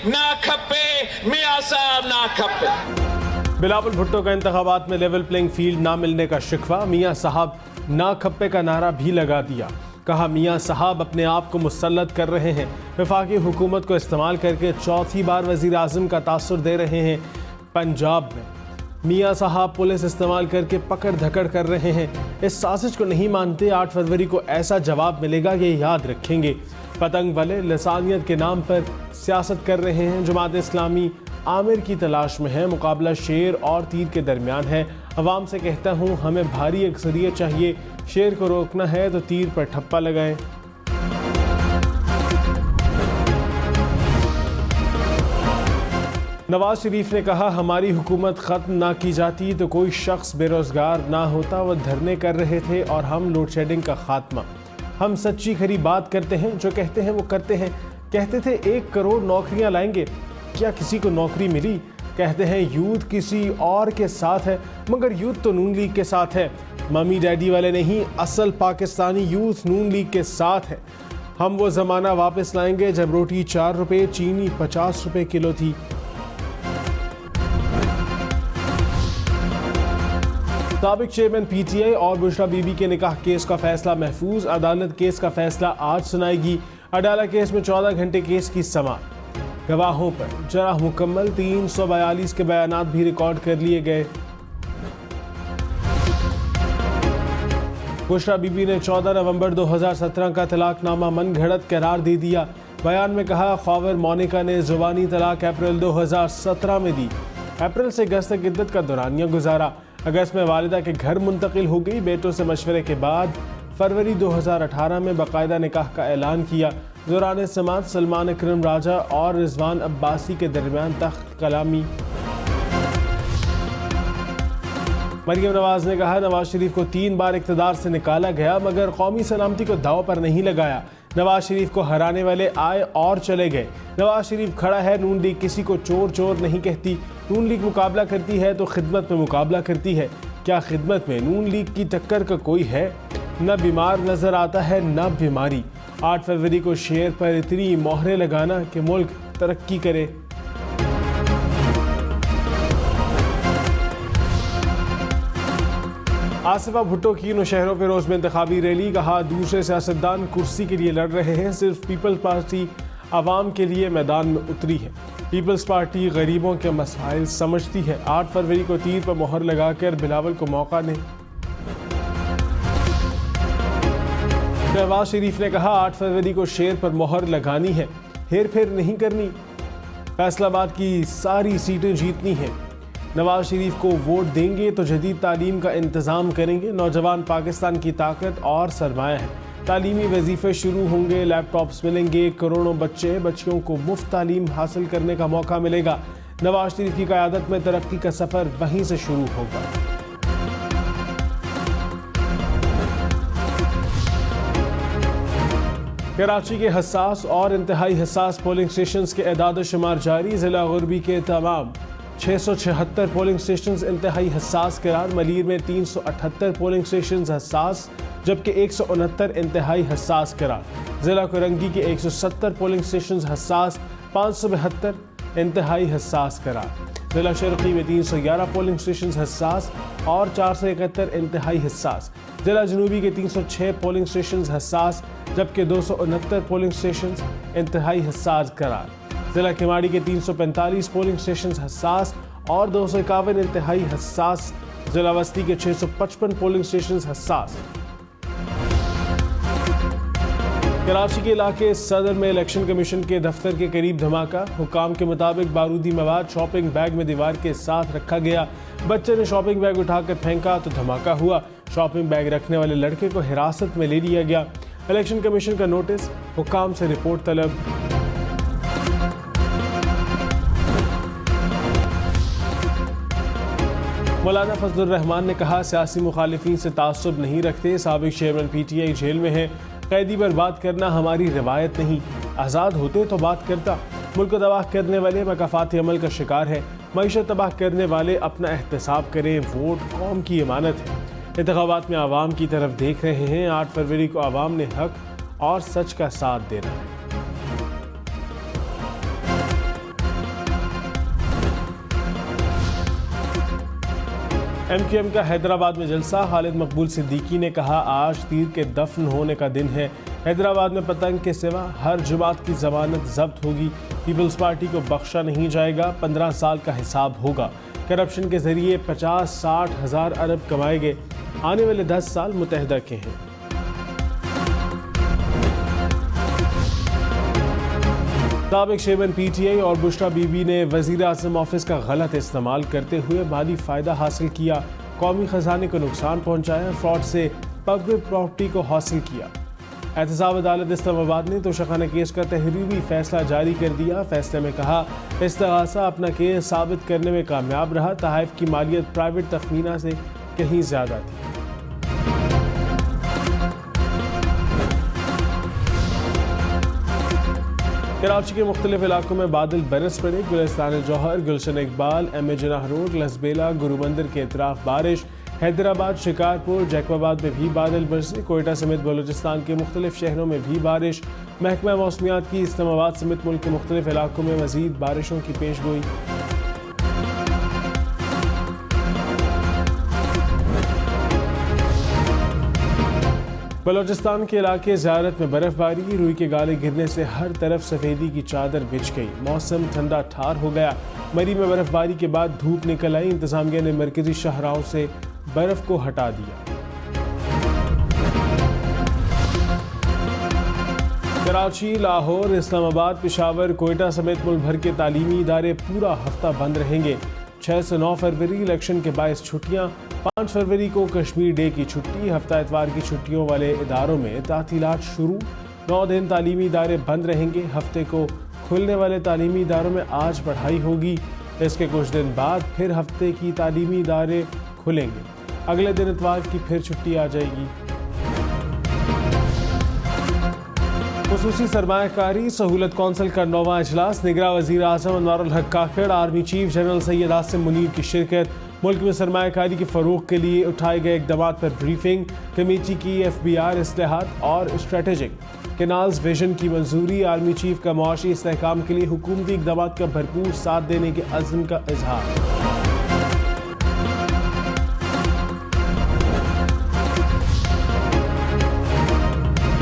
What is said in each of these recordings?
ना खप्पे, मियां साहब ना खप्पे। बिलावल भुट्टो का इंतखाबात में लेवल प्लेइंग फील्ड ना मिलने का शिकवा, मियां साहब ना खप्पे का नारा भी लगा दिया। कहा मियां साहब अपने आप को मुसल्लत कर रहे हैं, वफाकी हुकूमत को इस्तेमाल करके चौथी बार वजीर आज़म का तासुर दे रहे हैं। पंजाब में मियां साहब पुलिस इस्तेमाल करके पकड़ धकड़ कर रहे हैं, इस साजिश को नहीं मानते। 8 फरवरी को ऐसा जवाब मिलेगा, ये याद रखेंगे। पतंग वाले लसानियत के नाम पर सियासत कर रहे हैं। जमात इस्लामी आमिर की तलाश में है, मुकाबला शेर और तीर के दरमियान है। अवाम से कहता हूँ हमें भारी अक्सरियत चाहिए, शेर को रोकना है तो तीर पर ठप्पा लगाएं। नवाज शरीफ ने कहा हमारी हुकूमत ख़त्म ना की जाती तो कोई शख्स बेरोज़गार ना होता। वो धरने कर रहे थे और हम लोड शेडिंग का खात्मा। हम सच्ची खरी बात करते हैं, जो कहते हैं वो करते हैं। कहते थे 1 करोड़ नौकरियां लाएंगे, क्या किसी को नौकरी मिली? कहते हैं यूथ किसी और के साथ है, मगर यूथ तो नून लीग के साथ है। मम्मी डैडी वाले नहीं, असल पाकिस्तानी यूथ नून लीग के साथ है। हम वो ज़माना वापस लाएंगे जब रोटी 4 रुपये, चीनी 50 रुपये किलो थी। साबिक चेयरमैन PTI और बुशरा बीबी के निकाह केस का फैसला महफूज। अदालत केस का फैसला आज सुनाएगी। अडाला केस में 14 घंटे केस की समाअत। गवाहों पर जरा मुकम्मल 342 के बयानात भी रिकॉर्ड कर लिए गए। बुशरा बीबी ने 14 नवंबर 2017 का तलाकनामा मन घड़त करार दे दिया। बयान में कहा ख्वावर मोनिका ने जुबानी तलाक अप्रैल 2017 में दी। अप्रैल से अगस्त तक इद्दत का दौरानिया गुजारा। अगस्त में वालिदा के घर मुंतकिल हो गई। बेटों से मशवरे के बाद फरवरी 2018 में बाकायदा निकाह का ऐलान किया। दौरान समात सलमान अकरम राजा और रिजवान अब्बासी के दरमियान तख्त कलामी। मरियम नवाज ने कहा नवाज शरीफ को 3 बार इक़्तिदार से निकाला गया, मगर कौमी सलामती को दाव पर नहीं लगाया। नवाज शरीफ को हराने वाले आए और चले गए। नवाज शरीफ खड़ा है, नून लीग किसी को चोर चोर नहीं कहती। नून लीग मुकाबला करती है तो खिदमत में मुकाबला करती है। क्या खिदमत में नून लीग की टक्कर का कोई है? न बीमार नजर आता है न बीमारी। 8 फरवरी को शेर पर इतनी मोहरें लगाना कि मुल्क तरक्की करे। आसिफा भुट्टो की नौशहरों फिरोज में इंतखाबी रैली। कहा दूसरे सियासतदान कुर्सी के लिए लड़ रहे हैं, सिर्फ पीपल्स पार्टी आवाम के लिए मैदान में उतरी है। पीपल्स पार्टी गरीबों के मसाइल समझती है। 8 फरवरी को तीर पर मोहर लगाकर बिलावल को मौका दें। नवाज शरीफ ने कहा 8 फरवरी को शेर पर मोहर लगानी है, हेर फेर नहीं करनी। फैसलाबाद की सारी सीटें जीतनी है। नवाज शरीफ को वोट देंगे तो जदीद तालीम का इंतज़ाम करेंगे। नौजवान पाकिस्तान की ताकत और सरमाया है। तालीमी वजीफ़े शुरू होंगे, लैपटॉप्स मिलेंगे, करोड़ों बच्चे बच्चियों को मुफ्त तालीम हासिल करने का मौका मिलेगा। नवाज शरीफ की क़यादत में तरक्की का सफ़र वहीं से शुरू होगा। कराची के हसास और इंतहाई हसास पोलिंग स्टेशन के एदाद शुमार जारी। ज़िला गुरबी के तमाम 676 पोलिंग स्टेशन इंतहाई हसास करार। मलीर में 378 पोलिंग स्टेशन हसास, जबकि 169 इंतहाई हसास करार। ज़िला कुरंगी के 170 पोलिंग स्टेशन हसास, 572 इंतहाई हसास करार। ज़िला शर्की में 311 पोलिंग स्टेशन हसास और 471 इंतहाई हसास। ज़िला जनूबी के 306 पोलिंग स्टेशन हसास, जबकि 269 पोलिंग स्टेशन इंतहाई हसास करार। ज़िला किमाड़ी के 345 पोलिंग स्टेशन हसास और 251 इंतहाई हसास। ज़िला वस्ती के 655 पोलिंग स्टेशन हसास। कराची के इलाके सदर में इलेक्शन कमीशन के दफ्तर के करीब धमाका। हुकाम के मुताबिक बारूदी मवाद शॉपिंग बैग में दीवार के साथ रखा गया। बच्चे ने शॉपिंग बैग उठाकर फेंका तो धमाका हुआ। शॉपिंग बैग रखने वाले लड़के को हिरासत में ले लिया गया। इलेक्शन कमीशन का नोटिस, हुकाम से रिपोर्ट तलब। मौलाना फजलुर रहमान ने कहा सियासी मुखालिफिन से तासुब नहीं रखते। साबिक चेयरमैन PTI जेल में है। कैदी पर बात करना हमारी रिवायत नहीं, आज़ाद होते तो बात करता। मुल्क को तबाह करने वाले मकाफाती अमल का शिकार है। मईशत तबाह करने वाले अपना एहतसाब करें। वोट कौम की अमानत है। इंतखाबात में आवाम की तरफ देख रहे हैं। 8 फरवरी को आवाम ने हक और सच का साथ देना है। MQM का हैदराबाद में जलसा, खालिद मकबूल सिद्दीकी ने कहा आज तीर के दफन होने का दिन है। हैदराबाद में पतंग के सिवा हर जमात की जमानत जब्त होगी। पीपल्स पार्टी को बख्शा नहीं जाएगा, 15 साल का हिसाब होगा। करप्शन के जरिए 50-60 हज़ार अरब कमाए गए, आने वाले 10 साल मुतहदा के हैं। साबिक चेयरमैन PTI और बुशरा बीबी ने वजीर आज़म ऑफिस का गलत इस्तेमाल करते हुए माली फ़ायदा हासिल किया, कौमी ख़जाने को नुकसान पहुँचाया, फ्रॉड से पब्लिक प्रॉपर्टी को हासिल किया। एहतसाब अदालत इस्लामाबाद ने तोशाखाना केस का तहरीरी फैसला जारी कर दिया। फैसले में कहा इस्तिगासा अपना केस साबित करने में कामयाब रहा, तहफ़ की मालियत प्राइवेट तखमीना से कहीं ज़्यादा थी। कराची के मुख्तलिफ इलाकों में बादल बरस पड़े, गुलिस्तान जौहर, गुलशन इकबाल, MA जिनाह रोड, लसबेला, गुरु मंदिर के इतराफ बारिश, हैदराबाद, शिकारपुर, जैकबाबाद में भी बादल बरसे, कोयटा समेत बलूचिस्तान के मुख्तलिफ शहरों में भी बारिश। महकमा मौसमियात की इस्लामाबाद समेत मुल्क के मुख्तलिफ इलाकों में मजीद बारिशों की पेशगोई। बलूचिस्तान के इलाके ज़ियारत में बर्फबारी, रुई के गाले गिरने से हर तरफ सफ़ेदी की चादर बिछ गई, मौसम ठंडा ठार हो गया। मरी में बर्फबारी के बाद धूप निकल आई, इंतजामिया ने मरकजी शाहराहों से बर्फ को हटा दिया। कराची, लाहौर, इस्लामाबाद, पेशावर, कोयटा समेत मुल्क भर के तालीमी इदारे पूरा हफ्ता बंद रहेंगे। 6 से 9 फरवरी इलेक्शन के बायस छुट्टियां, 5 फरवरी को कश्मीर डे की छुट्टी, हफ्ता इतवार की छुट्टियों वाले इदारों में तातीलात शुरू। 9 दिन तालीमी इदारे बंद रहेंगे। हफ्ते को खुलने वाले तालीमी इदारों में आज पढ़ाई होगी, इसके कुछ दिन बाद फिर हफ्ते की तालीमी इदारे खुलेंगे। अगले दिन इतवार की फिर छुट्टी आ जाएगी। खुसूसी सरमायाकारी सहूलत कौंसिल का 9वां इजलास, निगरां वज़ीर आज़म Anwaarul Haq Kakar, army chief general Syed Asim Munir की शिरकत। मुल्क में सरमायाकारी के फ़रोग़ के लिए उठाए गए इक़दामात पर ब्रीफिंग, कमेटी की FBR इस्लाहात और स्ट्रेटेजिक कैनाल्स विजन की मंजूरी। आर्मी चीफ का मुआशी इस्तेहकाम के लिए हुकूमती इक़दामात का भरपूर साथ देने के अज़्म का इजहार।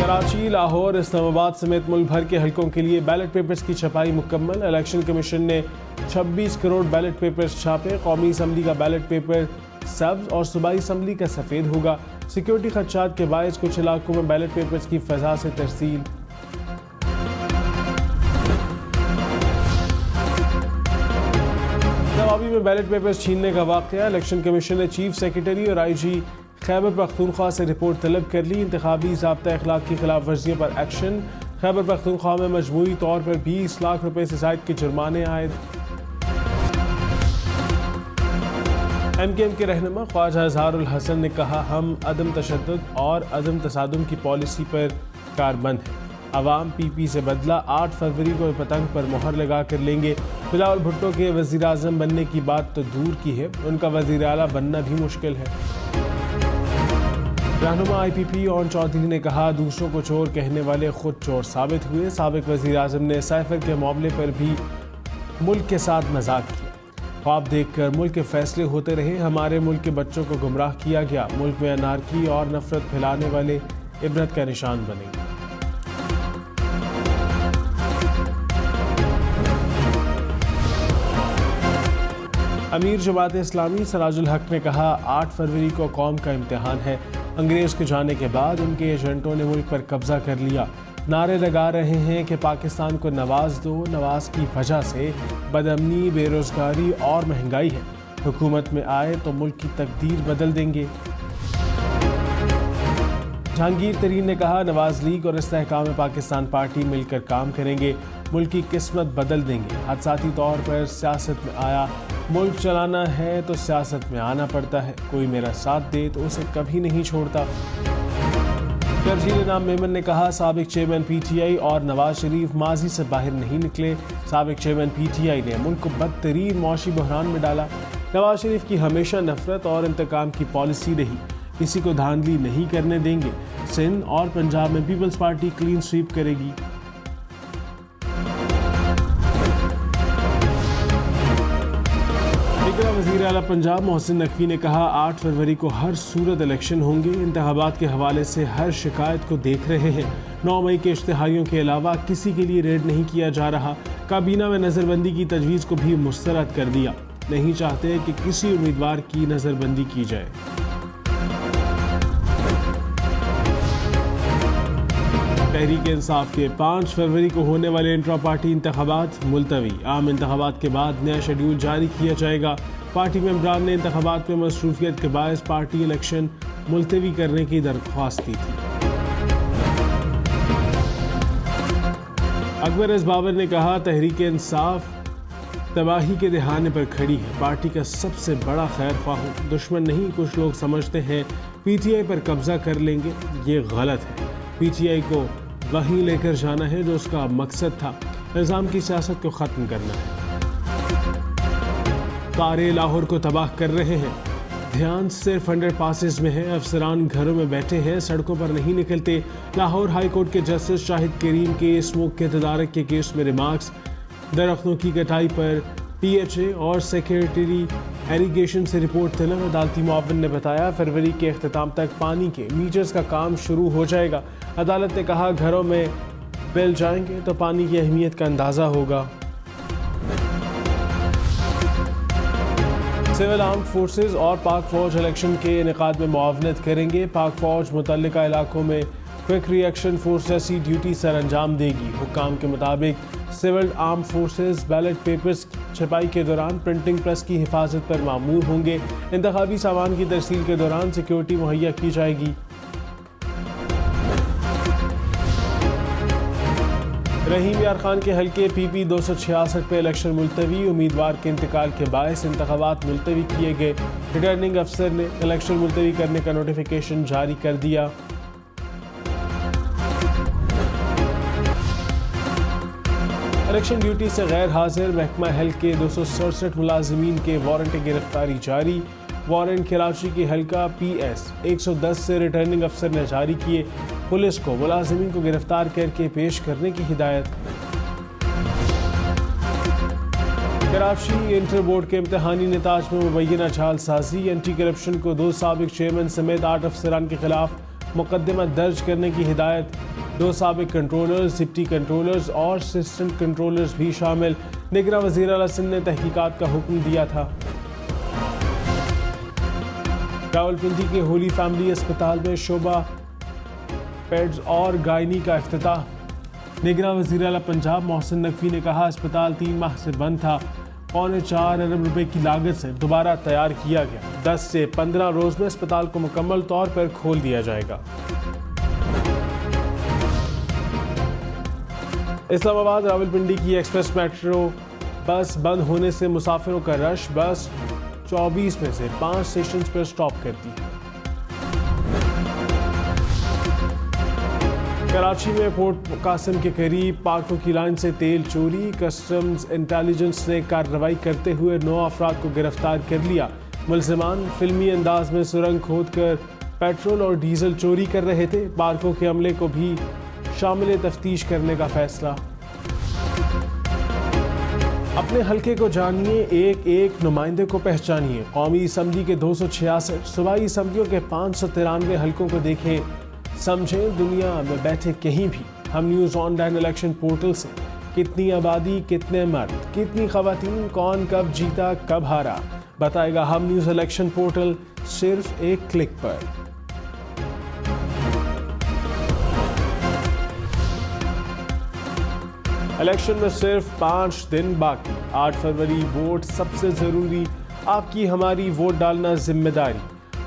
कराची, लाहौर, इस्लामाबाद समेत मुल्क भर के हलकों के लिए बैलेट पेपर्स की छपाई मुकम्मल। इलेक्शन कमीशन ने 26 करोड़ बैलेट पेपर्स छापे। कौमी असम्बली का बैलेट पेपर सब्ज और सूबाई असम्बली का सफ़ेद होगा। सिक्योरिटी खदशात के बायस कुछ इलाकों में बैलेट पेपर्स की फ़ज़ा से तरसील। नवाबी में बैलेट पेपर्स छीनने का वाक़या, इलेक्शन कमीशन ने चीफ सेक्रेटरी और IG खैबर पख्तूनख्वा से रिपोर्ट तलब कर ली। इंतखाबी ज़ाब्ता अखलाक की खिलाफ वर्जियों पर एक्शन। खैबर पख्तूनख्वा में मजमूई तौर पर 20 लाख रुपए से ज़ायद के जुर्माने आयद। MKM के रहनुमा ख्वाजा इजहारुल हसन ने कहा हम अदम तशद्दुद और अदम तसादुम की पॉलिसी पर कारबंद हैं। अवाम PP से बदला, 8 फरवरी को पतंग पर मोहर लगा कर लेंगे। बिलावल भुट्टो के वज़ीर आज़म बनने की बात तो दूर की है, उनका वज़ीर आला बनना भी मुश्किल है। रहनुमा IPP ओन चौधरी ने कहा दूसरों को चोर कहने वाले खुद चोर साबित हुए। साबिक वज़ीर आज़म ने साइफर के मामले पर भी मुल्क के साथ मजाक किया। ख्वाब देखकर मुल्क के फैसले होते रहे, हमारे मुल्क के बच्चों को गुमराह किया गया। मुल्क में अनारकी और नफरत फैलाने वाले इबरत का निशान बनेंगे। अमीर जमात इस्लामी सराजुल हक ने कहा 8 फरवरी को कौम का इम्तिहान है। अंग्रेज के जाने के बाद उनके एजेंटों ने मुल्क पर कब्जा कर लिया। नारे लगा रहे हैं कि पाकिस्तान को नवाज दो, नवाज की वजह से बदअमनी, बेरोजगारी और महंगाई है। हुकूमत में आए तो मुल्क की तकदीर बदल देंगे। जहांगीर तरीन ने कहा नवाज लीग और इस्तेहकाम पाकिस्तान पार्टी मिलकर काम करेंगे, मुल्क की किस्मत बदल देंगे। हादसाती तौर पर सियासत में आया, मुल्क चलाना है तो सियासत में आना पड़ता है। कोई मेरा साथ दे तो उसे कभी नहीं छोड़ता। नाम मेमन ने कहा साबिक चेयरमैन PTI और नवाज शरीफ माजी से बाहर नहीं निकले। साबिक चेयरमैन PTI ने मुल्क को बदतरीन मौशी बहरान में डाला। नवाज शरीफ की हमेशा नफरत और इंतकाम की पॉलिसी रही, किसी को धांधली नहीं करने देंगे। सिंध और पंजाब में पीपल्स पार्टी क्लीन स्वीप करेगी। निगरान वज़ीर आला पंजाब मोहसिन नकवी ने कहा 8 फरवरी को हर सूरत इलेक्शन होंगे। इंतखाबात के हवाले से हर शिकायत को देख रहे हैं। 9 मई के इश्तिहारियों के अलावा किसी के लिए रेड नहीं किया जा रहा। काबीना में नज़रबंदी की तजवीज़ को भी मुस्तरद कर दिया। नहीं चाहते कि किसी उम्मीदवार की नज़रबंदी की जाए। तहरीक इंसाफ के 5 फरवरी को होने वाले इंट्रा पार्टी इंतखाबात मुलतवी। आम इंतखाबात के बाद नया शेड्यूल जारी किया जाएगा। पार्टी मेंबरान ने इंतखाबात में मसरूफियत के बायस पार्टी इलेक्शन मुलतवी करने की दरख्वास्त की थी। अकबर एस बाबर ने कहा तहरीक इंसाफ तबाही के दहाने पर खड़ी है। पार्टी का सबसे बड़ा खैर ख्वाह दुश्मन नहीं। कुछ लोग समझते हैं PTI पर कब्जा कर लेंगे, ये गलत है। PTI को वहीं लेकर जाना है जो उसका मकसद था, निज़ाम की सियासत को ख़त्म करना है। तारे लाहौर को तबाह कर रहे हैं। ध्यान सिर्फ 100 पासेस में है। अफसरान घरों में बैठे हैं, सड़कों पर नहीं निकलते। लाहौर हाई कोर्ट के जस्टिस शाहिद करीम के स्मोक के तदारक के केस में रिमार्क्स। दरख्तों की कटाई पर PHA और सेक्रेटरी एरीगेशन से रिपोर्ट तलब। अदालती मुआविन ने बताया फरवरी के अख्ताम तक पानी के मीटर्स का काम शुरू हो जाएगा। अदालत ने कहा घरों में बिल जाएंगे तो पानी की अहमियत का अंदाज़ा होगा। सिविल आर्म फोर्सेज और पाक फौज इलेक्शन के इनेकाद में मुआवनत करेंगे। पाक फौज मुतल्लिका इलाकों में क्विक रिएक्शन फोर्स जैसी ड्यूटी सर अंजाम देगी। हुक्काम के मुताबिक civil arm forces ballot papers छपाई के दौरान प्रिंटिंग प्रेस की हिफाजत पर मामूर होंगे। इंतखाबी सामान की तरसील के दौरान सिक्योरिटी मुहैया की जाएगी। रहीम यार खान के हल्के PP 266 पे इलेक्शन मुलतवी। उम्मीदवार के इंतकाल के बायस इंतखाबात मुलतवी किए गए। रिटर्निंग अफसर ने इलेक्शन मुलतवी करने का नोटिफिकेशन जारी कर दिया। इलेक्शन ड्यूटी से गैर हाजिर महकमा हेल्थ के 267 मुलाजिमीन के वारंट गिरफ्तारी जारी। वारंट कराची की हल्का PS 110 से रिटर्निंग अफसर ने जारी किए। पुलिस को मुलाजिमीन को गिरफ्तार करके पेश करने की हिदायत। कराची इंटर बोर्ड के इम्तहानी निताज में मुबैना जालसाजी। एंटी करप्शन को 2 साबिक चेयरमैन समेत 8 अफसरान के खिलाफ मुकदमा दर्ज करने की हिदायत। 2 साबिक कंट्रोलर्स, डिप्टी कंट्रोलर्स और असिस्टेंट कंट्रोलर्स भी शामिल। निगरान वज़ीर आला सिंध ने तहकीकात का हुक्म दिया था। रावलपिंडी के होली फैमिली अस्पताल में शोबा पेड्स और गायनी का इफ्तिताह। निगरान वज़ीर आला पंजाब मोहसिन नकवी ने कहा अस्पताल 3 माह से बंद था। 4.25 अरब रुपए की लागत से दोबारा तैयार किया गया। 10 से 15 रोज में अस्पताल को मुकम्मल तौर पर खोल दिया जाएगा। इस्लामाबाद रावलपिंडी की एक्सप्रेस मेट्रो बस बंद होने से मुसाफिरों का रश। बस 24 में से 5 स्टेशन पर स्टॉप करती है। कराची में पोर्ट कासिम के करीब पार्कों की लाइन से तेल चोरी। कस्टम्स इंटेलिजेंस ने कार्रवाई करते हुए 9 अफराद को गिरफ्तार कर लिया। मुलजिमान फिल्मी अंदाज में सुरंग खोदकर पेट्रोल और डीजल चोरी कर रहे थे। पार्कों के अमले को भी शामिल तफ्तीश करने का फैसला। अपने हल्के को जानिए, एक एक नुमाइंदे को पहचानिए। कौमी असम्बली के 266 सूबाई असम्बलियों के 593 हल्कों को देखें, समझें दुनिया में बैठे कहीं भी। हम न्यूज़ ऑनलाइन इलेक्शन पोर्टल से कितनी आबादी, कितने मर्द, कितनी खवातीन, कौन कब जीता कब हारा बताएगा हम न्यूज़ इलेक्शन पोर्टल सिर्फ एक क्लिक पर। इलेक्शन में सिर्फ 5 दिन बाकी। 8 फरवरी वोट सबसे ज़रूरी। आपकी हमारी वोट डालना जिम्मेदारी।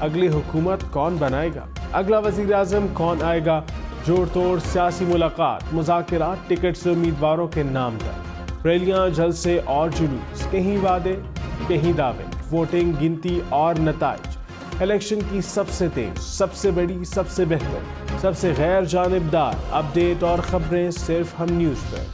अगली हुकूमत कौन बनाएगा, अगला वज़ीर आज़म कौन आएगा। जोड़ तोड़ सियासी मुलाकात, मुज़ाकरात, टिकट से उम्मीदवारों के नाम तक। रैलियाँ, जलसे और जुलूस, कहीं वादे कहीं दावे। वोटिंग, गिनती और नताइज। इलेक्शन की सबसे तेज, सबसे बड़ी, सबसे बेहतर, सबसे गैर जानिबदार अपडेट और खबरें सिर्फ हम न्यूज़ पर।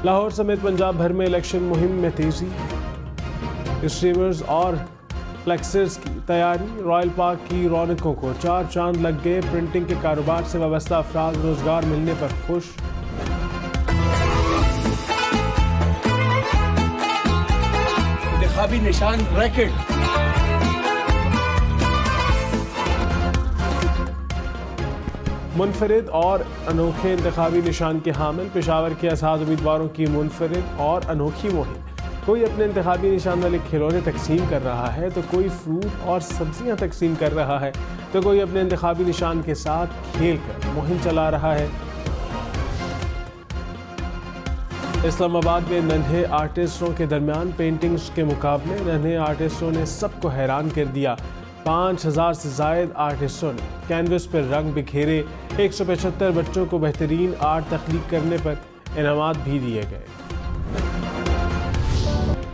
लाहौर समेत पंजाब भर में इलेक्शन मुहिम में तेजी। स्ट्रीमर्स और फ्लेक्सर्स की तैयारी। रॉयल पार्क की रौनकों को 4 चांद लग गए। प्रिंटिंग के कारोबार से वाबस्ता अफराद रोजगार मिलने पर खुश। इंतखाबी निशान रैकेट। मुनफरिद और अनोखे इंतखाबी निशान के हामिल पेशावर के आज़ाद उम्मीदवारों की मुनफरिद और अनोखी मुहिम। कोई अपने इंतखाबी निशान वाले खिलौने तकसीम कर रहा है तो कोई फ्रूट और सब्जियां तकसीम कर रहा है तो कोई अपने इंतखाबी निशान के साथ खेल कर मुहिम चला रहा है। इस्लामाबाद में नन्हे आर्टिस्टों के दरमियान पेंटिंग्स के मुकाबले। नन्हे आर्टिस्टों ने सबको हैरान कर दिया। 5000 से ज़ायद आर्टिस्टों ने कैनवस पर रंग बिखेरे। 175 बच्चों को बेहतरीन आर्ट तख्लीक करने पर इनामात भी दिए गए।